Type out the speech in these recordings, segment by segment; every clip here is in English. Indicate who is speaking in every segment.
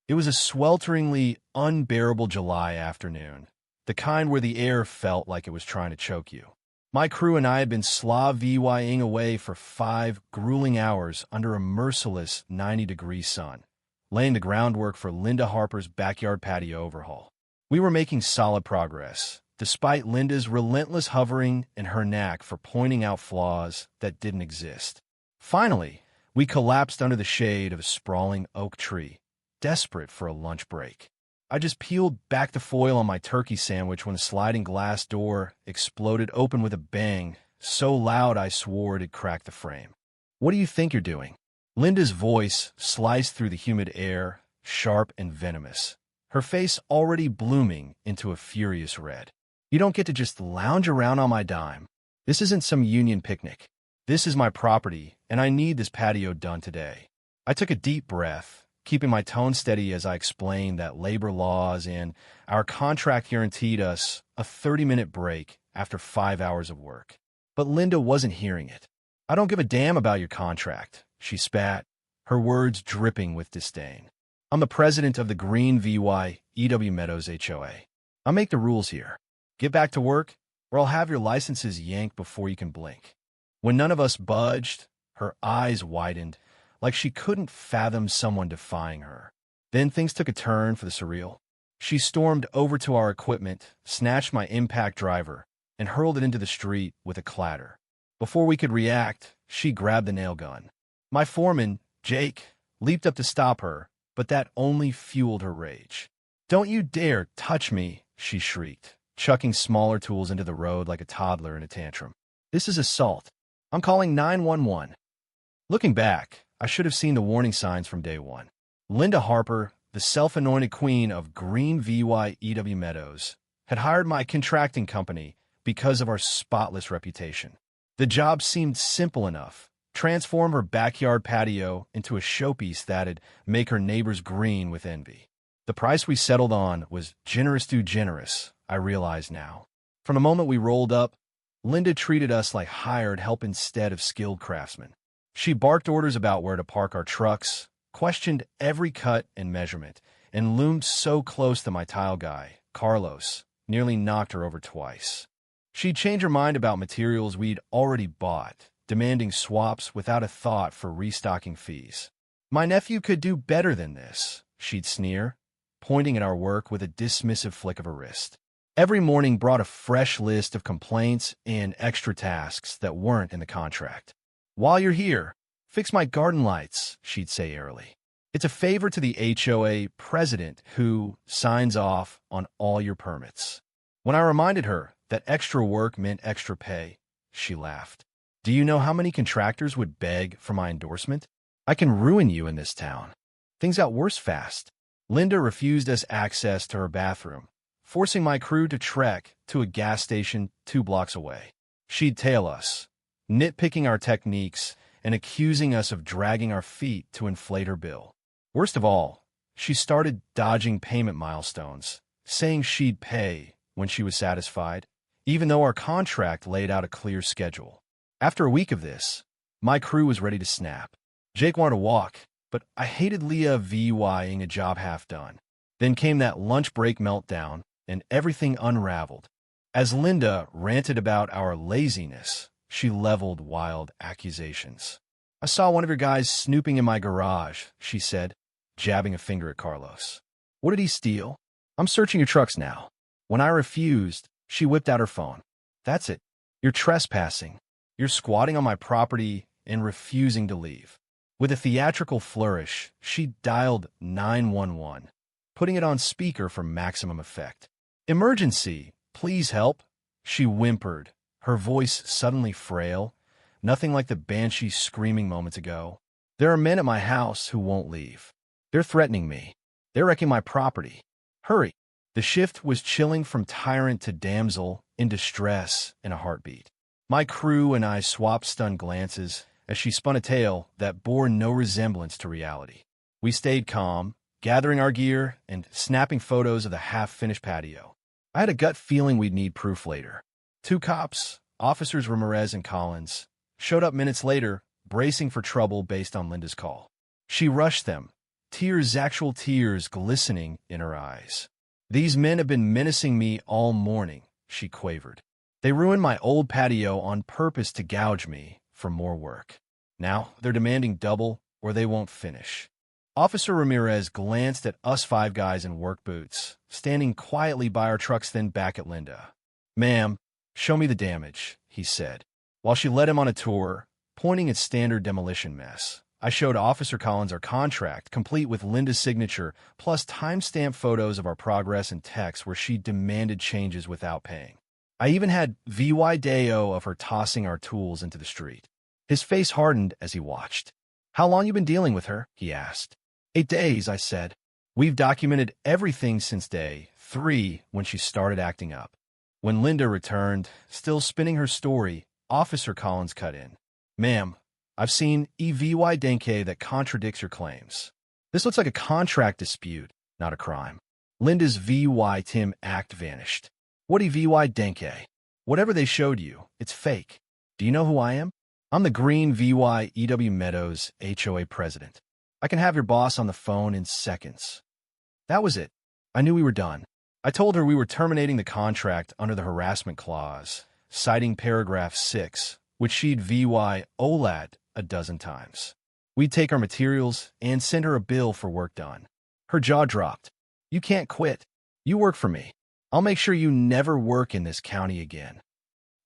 Speaker 1: It was a swelteringly unbearable July afternoon, the kind where the air felt like it was trying to choke you. My crew and I had been slavvying away for 5 grueling hours under a merciless 90-degree sun, laying the groundwork for Linda Harper's backyard patio overhaul. We were making solid progress, despite Linda's relentless hovering and her knack for pointing out flaws that didn't exist. Finally, we collapsed under the shade of a sprawling oak tree, desperate for a lunch break. I just peeled back the foil on my turkey sandwich when the sliding glass door exploded open with a bang, so loud I swore it'd crack the frame. "What do you think you're doing?" Linda's voice sliced through the humid air, sharp and venomous, her face already blooming into a furious red. "You don't get to just lounge around on my dime. This isn't some union picnic. This is my property, and I need this patio done today." I took a deep breath, keeping my tone steady as I explained that labor laws and our contract guaranteed us a 30-minute break after 5 hours of work. But Linda wasn't hearing it. "I don't give a damn about your contract," she spat, her words dripping with disdain. "I'm the president of the Green VY EW Meadows HOA. I make the rules here. Get back to work, or I'll have your licenses yanked before you can blink." When none of us budged, her eyes widened, like she couldn't fathom someone defying her. Then things took a turn for the surreal. She stormed over to our equipment, snatched my impact driver, and hurled it into the street with a clatter. Before we could react, she grabbed the nail gun. My foreman, Jake, leaped up to stop her, but that only fueled her rage. "Don't you dare touch me," she shrieked, chucking smaller tools into the road like a toddler in a tantrum. "This is assault. I'm calling 911. Looking back, I should have seen the warning signs from day one. Linda Harper, the self-anointed queen of Green VY EW Meadows, had hired my contracting company because of our spotless reputation. The job seemed simple enough: transform her backyard patio into a showpiece that'd make her neighbors green with envy. The price we settled on was generous too generous, I realize now. From the moment we rolled up, Linda treated us like hired help instead of skilled craftsmen. She barked orders about where to park our trucks, questioned every cut and measurement, and loomed so close that my tile guy, Carlos, nearly knocked her over twice. She'd change her mind about materials we'd already bought, demanding swaps without a thought for restocking fees. "My nephew could do better than this," she'd sneer, pointing at our work with a dismissive flick of her wrist. Every morning brought a fresh list of complaints and extra tasks that weren't in the contract. "While you're here, fix my garden lights," she'd say airily. "It's a favor to the HOA president who signs off on all your permits." When I reminded her that extra work meant extra pay, she laughed. "Do you know how many contractors would beg for my endorsement? I can ruin you in this town." Things got worse fast. Linda refused us access to her bathroom, forcing my crew to trek to a gas station 2 blocks away. She'd tail us, nitpicking our techniques and accusing us of dragging our feet to inflate her bill. Worst of all, she started dodging payment milestones, saying she'd pay when she was satisfied, even though our contract laid out a clear schedule. After a week of this, my crew was ready to snap. Jake wanted to walk, but I hated Leah VYing a job half done. Then came that lunch break meltdown, and everything unraveled. As Linda ranted about our laziness, she leveled wild accusations. "I saw one of your guys snooping in my garage," she said, jabbing a finger at Carlos. "What did he steal? I'm searching your trucks now." When I refused, she whipped out her phone. "That's it. You're trespassing. You're squatting on my property and refusing to leave." With a theatrical flourish, she dialed 911, putting it on speaker for maximum effect. "Emergency, please help," she whimpered, her voice suddenly frail, nothing like the banshee screaming moments ago. "There are men at my house who won't leave. They're threatening me. They're wrecking my property. Hurry." The shift was chilling from tyrant to damsel in distress in a heartbeat. My crew and I swapped stunned glances as she spun a tale that bore no resemblance to reality. We stayed calm, gathering our gear and snapping photos of the half-finished patio. I had a gut feeling we'd need proof later. 2 cops, Officers Ramirez and Collins, showed up minutes later, bracing for trouble based on Linda's call. She rushed them, tears, actual tears glistening in her eyes. "These men have been menacing me all morning," she quavered. "They ruined my old patio on purpose to gouge me for more work. Now they're demanding double or they won't finish." Officer Ramirez glanced at us five guys in work boots, standing quietly by our trucks, then back at Linda. "Ma'am, show me the damage," he said. While she led him on a tour, pointing at standard demolition mess, I showed Officer Collins our contract, complete with Linda's signature, plus timestamp photos of our progress and text where she demanded changes without paying. I even had video of her tossing our tools into the street. His face hardened as he watched. "How long you been dealing with her?" he asked. 8 days, I said. "We've documented everything since day 3 when she started acting up." When Linda returned, still spinning her story, Officer Collins cut in. "Ma'am, I've seen EVY Denke that contradicts your claims. This looks like a contract dispute, not a crime." Linda's VY Tim act vanished. "What EVY Denke? Whatever they showed you, it's fake. Do you know who I am? I'm the Green VY EW Meadows HOA president. I can have your boss on the phone in seconds." That was it. I knew we were done. I told her we were terminating the contract under the harassment clause, citing paragraph 6, which she'd VY OLAT a dozen times. We'd take our materials and send her a bill for work done. Her jaw dropped. "You can't quit. You work for me. I'll make sure you never work in this county again."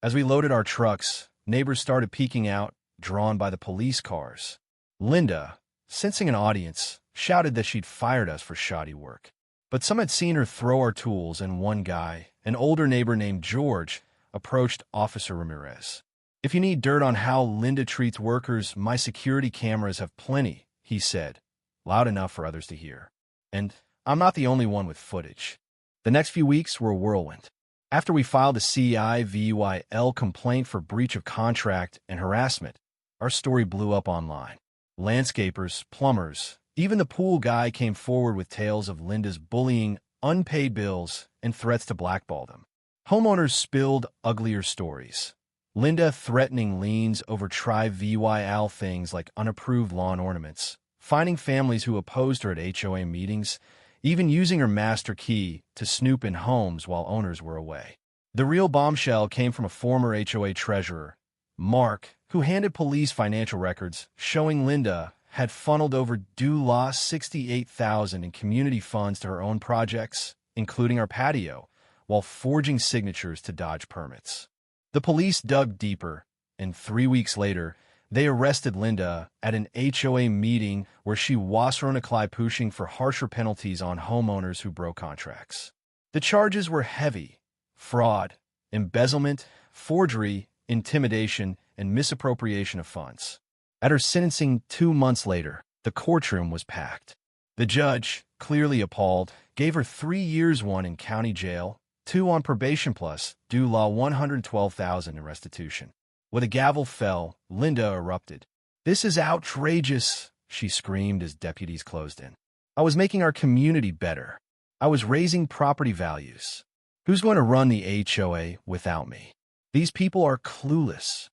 Speaker 1: As we loaded our trucks, neighbors started peeking out, drawn by the police cars. Linda, sensing an audience, shouted that she'd fired us for shoddy work. But some had seen her throw our tools, and one guy, an older neighbor named George, approached Officer Ramirez. "If you need dirt on how Linda treats workers, my security cameras have plenty," he said, loud enough for others to hear. And I'm not the only one with footage. The next few weeks were a whirlwind. After we filed a CIVYL complaint for breach of contract and harassment, our story blew up online. Landscapers, plumbers, even the pool guy came forward with tales of Linda's bullying, unpaid bills, and threats to blackball them. Homeowners spilled uglier stories. Linda threatening liens over tri-VYL things like unapproved lawn ornaments, finding families who opposed her at HOA meetings, even using her master key to snoop in homes while owners were away. The real bombshell came from a former HOA treasurer, Mark, who handed police financial records showing Linda had funneled over due loss $68,000 in community funds to her own projects, including our patio, while forging signatures to dodge permits. The police dug deeper, and 3 weeks later, they arrested Linda at an HOA meeting where she wasserunacly pushing for harsher penalties on homeowners who broke contracts. The charges were heavy: fraud, embezzlement, forgery, intimidation, and misappropriation of funds. At her sentencing 2 months later, the courtroom was packed. The judge, clearly appalled, gave her 3 years, 1 in county jail, 2 on probation plus due law $112,000 in restitution. When the gavel fell, Linda erupted. "This is outrageous," she screamed as deputies closed in. "I was making our community better. I was raising property values. Who's going to run the HOA without me? These people are clueless."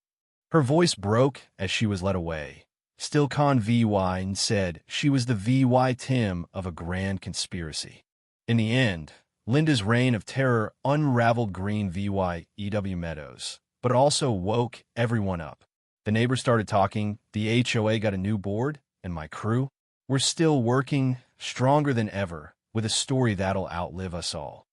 Speaker 1: Her voice broke as she was led away. Still con VY and said she was the VY Tim of a grand conspiracy. In the end, Linda's reign of terror unraveled Green VY EW Meadows, but it also woke everyone up. The neighbors started talking, the HOA got a new board, and my crew, we're still working, stronger than ever, with a story that'll outlive us all.